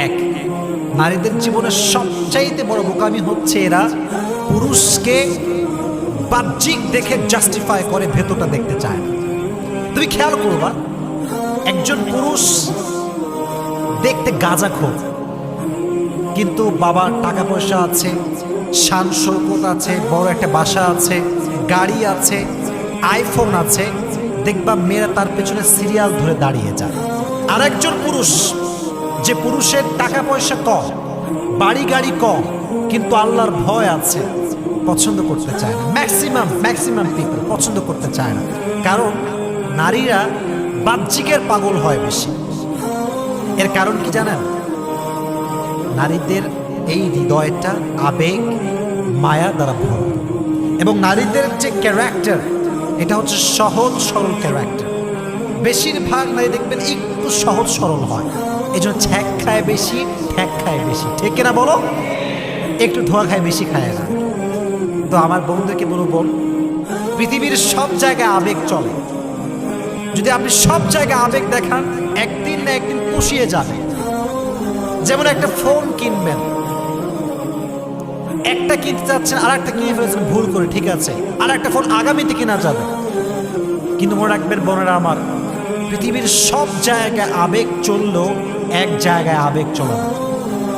এক, নারীদের জীবনের সবচাইতে বড় বোকামি হচ্ছে এরা পুরুষকে বাহ্যিক দেখে জাস্টিফাই করে, ভেতরটা দেখতে চায় না। তুমি খেয়াল করবা, একজন পুরুষ দেখতে গাঁজাখোর, কিন্তু বাবার টাকা পয়সা আছে, শান শৌকত আছে, বড় একটা বাসা আছে, গাড়ি আছে, আইফোন আছে, দেখবা মেয়েরা তার পেছনে সিরিয়াল ধরে দাঁড়িয়ে যায়। আর একজন পুরুষ, যে পুরুষের টাকা পয়সা কম, বাড়ি গাড়ি কম, কিন্তু আল্লাহর ভয় আছে, পছন্দ করতে চায় না। ম্যাক্সিমাম পিপল পছন্দ করতে চায় না, কারণ নারীরা বাহ্যিকের পাগল হয় বেশি। এর কারণ কি জানেন? নারীদের এই হৃদয়টা আবেগ মায়া দ্বারা ভরা, এবং নারীদের যে ক্যারেক্টার, এটা হচ্ছে সহজ সরল ক্যারেক্টার। বেশিরভাগ নারী দেখবেন একটু সহজ সরল হয়, এই জন্য ছ্যাক খায় বেশি, ঠ্যাক খায় বেশি, ঠিক কিনা বলো? একটু ধোয়া খায় বেশি খায় না। তো আমার বন্ধুদেরকে বলবো, পৃথিবীর সব জায়গায় আবেগ চলে। যদি আপনি সব জায়গায় আবেগ দেখান, একদিন না একদিন পুষিয়ে যাবে। যেমন একটা ফোন কিনবেন, একটা কিনতে চাচ্ছেন, আর একটা কিনে ফেলেছেন ভুল করে, ঠিক আছে, আর একটা ফোন আগামীতে কেনা যাবে। কিন্তু মনে রাখবেন বোনেরা আমার, পৃথিবীর সব জায়গায় আবেগ চললেও এক জায়গায় আবেগ চলে না।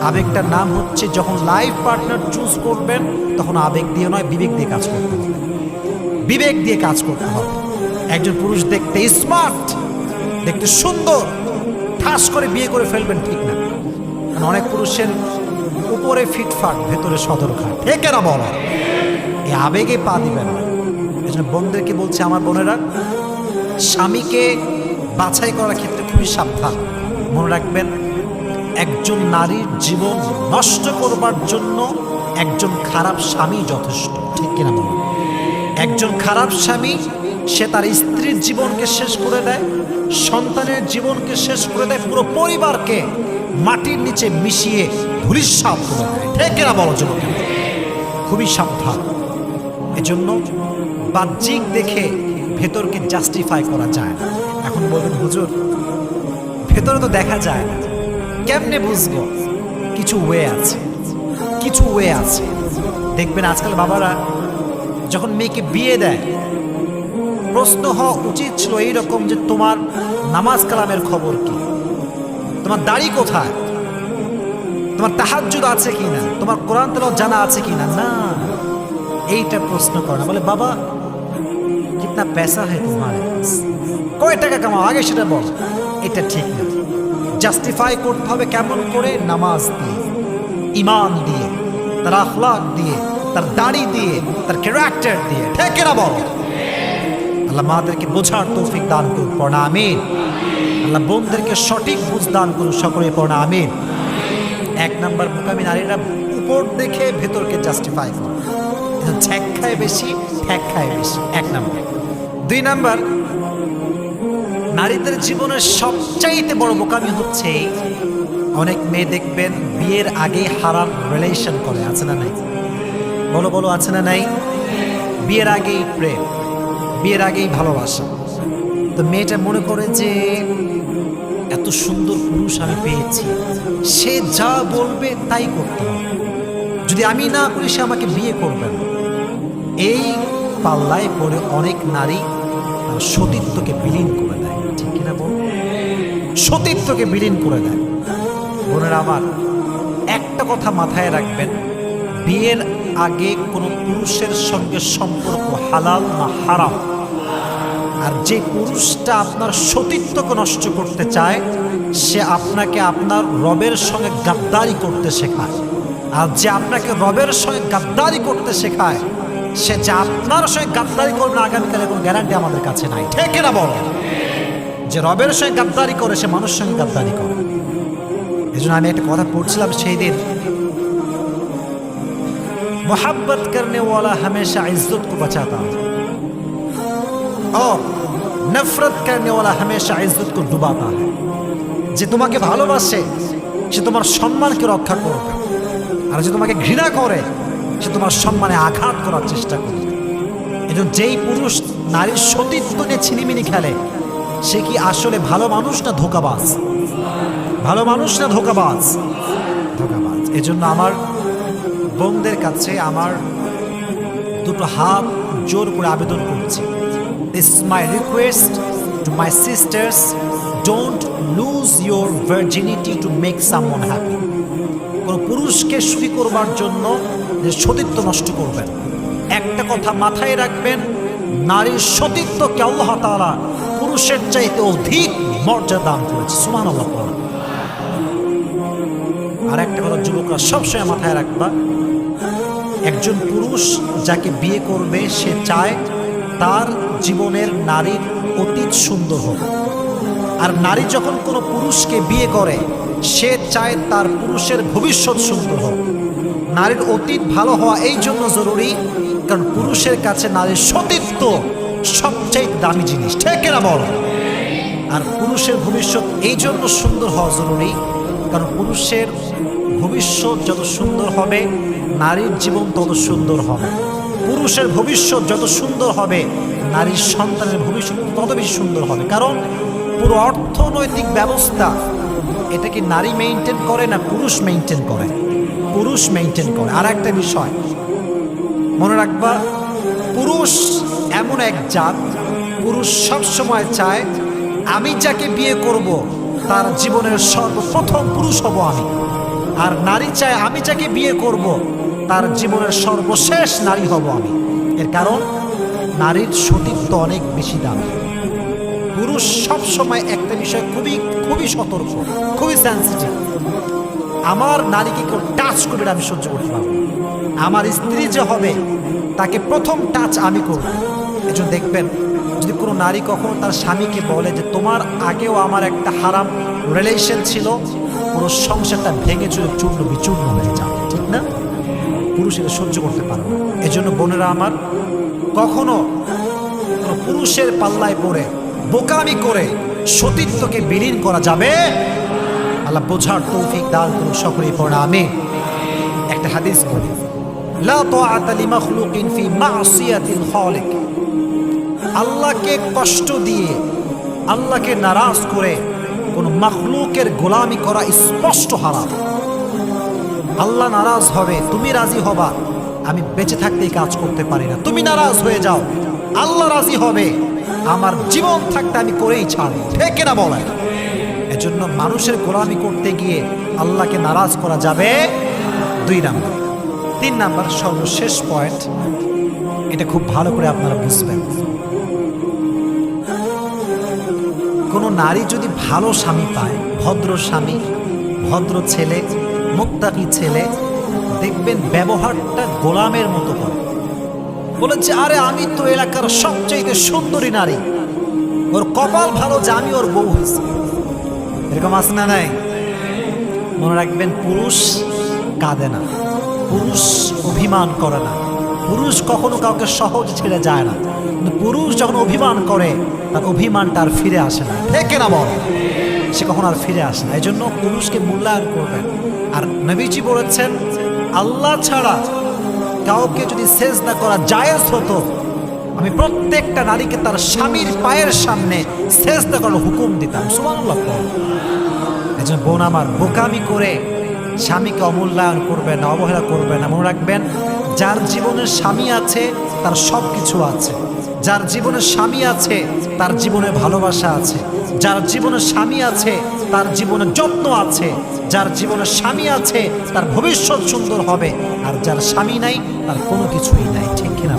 আবেগটার নাম হচ্ছে, যখন লাইফ পার্টনার চুজ করবেন, তখন আবেগ দিয়ে নয়, বিবেক দিয়ে কাজ করতে হবে। বিবেক দিয়ে কাজ করতে হবে। একজন পুরুষ দেখতে স্মার্ট, দেখতে সুন্দর, ঠাস করে বিয়ে করে ফেলবেন, ঠিক না। কারণ অনেক পুরুষের উপরে ফিটফাট, ভেতরে সদরঘাট, ঠিক না বলো? এই আবেগে পা দিবেন না। এই জন্য বোনদেরকে বলছে, আমার বোনেরা, স্বামীকে বাছাই করার ক্ষেত্রে খুবই সাবধান। মনে রাখবেন, একজন নারীর জীবন নষ্ট করবার জন্য একজন খারাপ স্বামী যথেষ্ট, ঠিক কিনা বলো? একজন খারাপ স্বামী, সে তার স্ত্রীর জীবনকে শেষ করে দেয়, সন্তানের জীবনকে শেষ করে দেয়, পুরো পরিবারকে মাটির নিচে মিশিয়ে ধূলিসাৎ করে দেয়, ঠিক কিনা বলো? জন্য খুবই সাবধান। এজন্য বাহ্যিক দেখে ভেতরকে জাস্টিফাই করা যায় না। এখন বলবেন, হুজুর ভেতরে তো দেখা যায় না, কেমনে বুঝবো? কিছু ওয়ে আছে, কিছু ওয়ে আছে। দেখবেন আজকাল বাবারা যখন মেয়েকে বিয়ে দেয়, প্রশ্ন হওয়া উচিত ছিল এইরকম যে, তোমার নামাজ কালামের খবর কি, তোমার দাড়ি কোথায়, তোমার তাহাজ্জুদ আছে কিনা, তোমার কোরআন তেলাওয়াত জানা আছে কিনা। না, এইটা প্রশ্ন করে না। বলে, বাবা কিতনা পয়সা है तुम्हारे पास, কয় টাকা কামাও, আগে সেটা বল। এটা ঠিক না। জাস্টিফাই করতে হবে কেমন করে? নামাজ দিয়ে, ইমান দিয়ে, তার আখলাক দিয়ে, তার দাড়ি দিয়ে, তার ক্যারেক্টার দিয়ে, ঠিক কিনা বল? আল্লাহ মাদেরকে বোঝার তৌফিক দান করুন, পড়া আমিন। আল্লাহ বোনদেরকে সঠিক বুঝ দান করুন, সকলে পড়া আমিন। এক নাম্বার বোকামি, নারীরা উপর দেখে ভেতরকে জাস্টিফাই করে, ছ্যাক খায় বেশি, ঠ্যাক খায় বেশি, এক নাম্বার। দুই নাম্বার, নারীদের জীবনের সবচাইতে বড় বোকামি হচ্ছে, অনেক মেয়ে দেখবেন বিয়ের আগে হারাম রিলেশন করে, আছে না নাই? বলো বলো, আছে না নাই? বিয়ের আগেই প্রেম, বিয়ের আগেই ভালোবাসা। তো মেয়েটা মনে করে যে এত সুন্দর পুরুষ আমি পেয়েছি, সে যা বলবে তাই করতে হবে, যদি আমি না করি সে আমাকে বিয়ে করবে না। এই পাল্লায় পড়ে অনেক নারী তার সতীত্বকে বিলীন করে দেয়, ঠিক কিনা বল? সতীত্বকে বিলীন করে দেয়। বোনেরা আমার, একটা কথা মাথায় রাখবেন, বিয়ের আগে কোনো পুরুষের সঙ্গে সম্পর্ক হালাল না হারাম। আর যে পুরুষটা আপনার সতীত্বকে নষ্ট করতে চায়, সে আপনাকে আপনার রবের সঙ্গে গাদ্দারি করতে শেখায়। আর যে আপনাকে রবের সঙ্গে গাদ্দারি করতে শেখায়, সে যে আপনার সঙ্গে গাদ্দারি করবে না আগামীকালে কোনো গ্যারান্টি আমাদের কাছে নাই, ঠিক না বল? যে রবের সঙ্গে গাদ্দারি করে, সে মানুষের সঙ্গে গাদ্দারি করে। এই জন্য আমি একটা কথা পড়ছিলাম সেই দিন, मोहब्बत करने वाला हमेशा इज्जत को बचाता है और नफरत करने वाला हमेशा इज्जत को डुबाता है। যে তোমাকে ভালোবাসে সে তোমার সম্মানকে রক্ষা করবে, আর যে তোমাকে ঘৃণা করে সে তোমার সম্মানে আঘাত করার চেষ্টা করবে। এজন্য যেই পুরুষ নারীর সতীত্ব নিয়ে ছিনিমিনি খেলে, সে কি আসলে ভালো মানুষ না ধোঁকাবাজ? ভালো মানুষ না ধোঁকাবাজ? ধোঁকাবাজ। এজন্য আমার বোনদের কাছে আমার দুটো হাত জোর করে আবেদন করছি, this is my request to my sisters, don't lose your virginity to make someone happy. কোনো পুরুষকে সুখী করবার জন্য যে সতীত্ব নষ্ট করবেন। একটা কথা মাথায় রাখবেন, নারীর সতীত্বকে আল্লাহ তাআলা পুরুষের চাইতে অধিক মর্যাদা দান করেছে। সুবহানাল্লাহ। আর একটা কথা যুবকরা সবসময় মাথায় রাখবা, একজন পুরুষ যাকে বিয়ে করবে সে চায় তার জীবনের নারীর অতীত সুন্দর হোক। আর নারী যখন কোনো পুরুষকে বিয়ে করে সে চায় তার পুরুষের ভবিষ্যৎ সুন্দর হোক। নারীর অতীত ভালো হওয়া এই জন্য জরুরি, কারণ পুরুষের কাছে নারীর সতীত্ব সবচেয়ে দামি জিনিস, ঠিক না বল? আর পুরুষের ভবিষ্যৎ এই জন্য সুন্দর হওয়া জরুরি, কারণ পুরুষের ভবিষ্যৎ যত সুন্দর হবে নারীর জীবন তত সুন্দর হবে। পুরুষের ভবিষ্যৎ যত সুন্দর হবে নারীর সন্তানের ভবিষ্যৎ তত বেশি সুন্দর হবে। কারণ পুরো অর্থনৈতিক ব্যবস্থা এটা কি নারী মেইনটেইন করে না পুরুষ মেইনটেইন করে? পুরুষ মেইনটেইন করে। আর একটা বিষয় মনে রাখবা, পুরুষ এমন এক জাত, পুরুষ সবসময় চায় আমি যাকে বিয়ে করব তার জীবনের সর্বপ্রথম পুরুষ হব আমি। আর নারী চায় আমি যাকে বিয়ে করব তার জীবনের সর্বশেষ নারী হব আমি। এর কারণ নারীর সতীত্ব অনেক বেশি দামি। পুরুষ সবসময় একটা বিষয় খুবই খুবই সতর্ক, খুবই সেন্সিটিভ। আমার নারীকে কেউ টাচ করবে আমি সহ্য করতে পারবো। আমার স্ত্রী যে হবে তাকে প্রথম টাচ আমি করব। এজন্য দেখবেন যদি কোনো নারী কখনো তার স্বামীকে বলে যে তোমার আগেও আমার একটা হারাম রিলেশন ছিল, পুরো সংসারটা ভেঙে চুরে চূর্ণ বিচূর্ণ হয়ে যাবে, ঠিক না? পুরুষ এটা সহ্য করতে পারে না। এজন্য বোনেরা আমার, কখনো কোনো পুরুষের পাল্লায় পড়ে বোকামি করে সতীত্বকে বিলীন করা যাবে। আল্লাহ বোঝার তৌফিক দান করুন সকলেই পড়া আমি। একটা হাদিস বলি, লা তাআতা লিমাখলুকিন ফি মাসিয়াতিল খালিক। আল্লাহকে কষ্ট দিয়ে আল্লাহকে নারাজ করে কোন মাখলুকের গোলামি করা স্পষ্ট হারাম। আল্লাহ নারাজ হবে, তুমি রাজি হবা, আমি বেঁচে থাকতেই কাজ করতে পারি না। তুমি নারাজ হয়ে যাও, আল্লাহ রাজি হবে, আমার জীবন থাকতে আমি করেই ছাড়ব, ঠিক না বলেন? এজন্য মানুষের গোলামি করতে গিয়ে আল্লাহকে নারাজ করা যাবে। 2 নাম্বার। 3 নাম্বার সর্বশেষ পয়েন্ট, এটা খুব ভালো করে আপনারা বুঝবেন। কোনো নারী যদি ভালো স্বামী পায়, ভদ্র স্বামী, ভদ্র ছেলে, মুত্তাকি ছেলে, দেখবেন ব্যবহারটা গোলামের মতো করে। বলেছে আরে আমি তো এলাকার সবচেয়ে সুন্দরী নারী, ওর কপাল ভালো যে আমি ওর বউ হয়েছি। এরকম আছে না নাই? মনে রাখবেন, পুরুষ কাঁদে না, পুরুষ অভিমান করে না, পুরুষ কখনো কাউকে সহজ ছেড়ে যায় না। কিন্তু পুরুষ যখন অভিমান করে তার অভিমানটা আর ফিরে আসে না, ঠিক না বল? সে কখন আর ফিরে আসে না। এই জন্য পুরুষকে মূল্যায়ন করবেন। আর নবীজি বলেছেন, আল্লাহ ছাড়া কাউকে যদি সেজদা করা জায়েজ হতো, আমি প্রত্যেকটা নারীকে তার স্বামীর পায়ের সামনে সেজদা করার হুকুম দিতাম। সুবহানাল্লাহ। একজন বোন আমার, বোকামি করে স্বামীকে অমূল্যায়ন করবে না, অবহেলা করবে না। মনে রাখবেন, যার জীবনের স্বামী আছে তার সব কিছু আছে। যার জীবনে স্বামী আছে তার জীবনে ভালোবাসা আছে। যার জীবনে স্বামী আছে তার জীবনে যত্ন আছে। যার জীবনে স্বামী আছে তার ভবিষ্যৎ সুন্দর হবে। আর যার স্বামী নাই তার কোনো কিছুই নাই, ঠিক কিনা?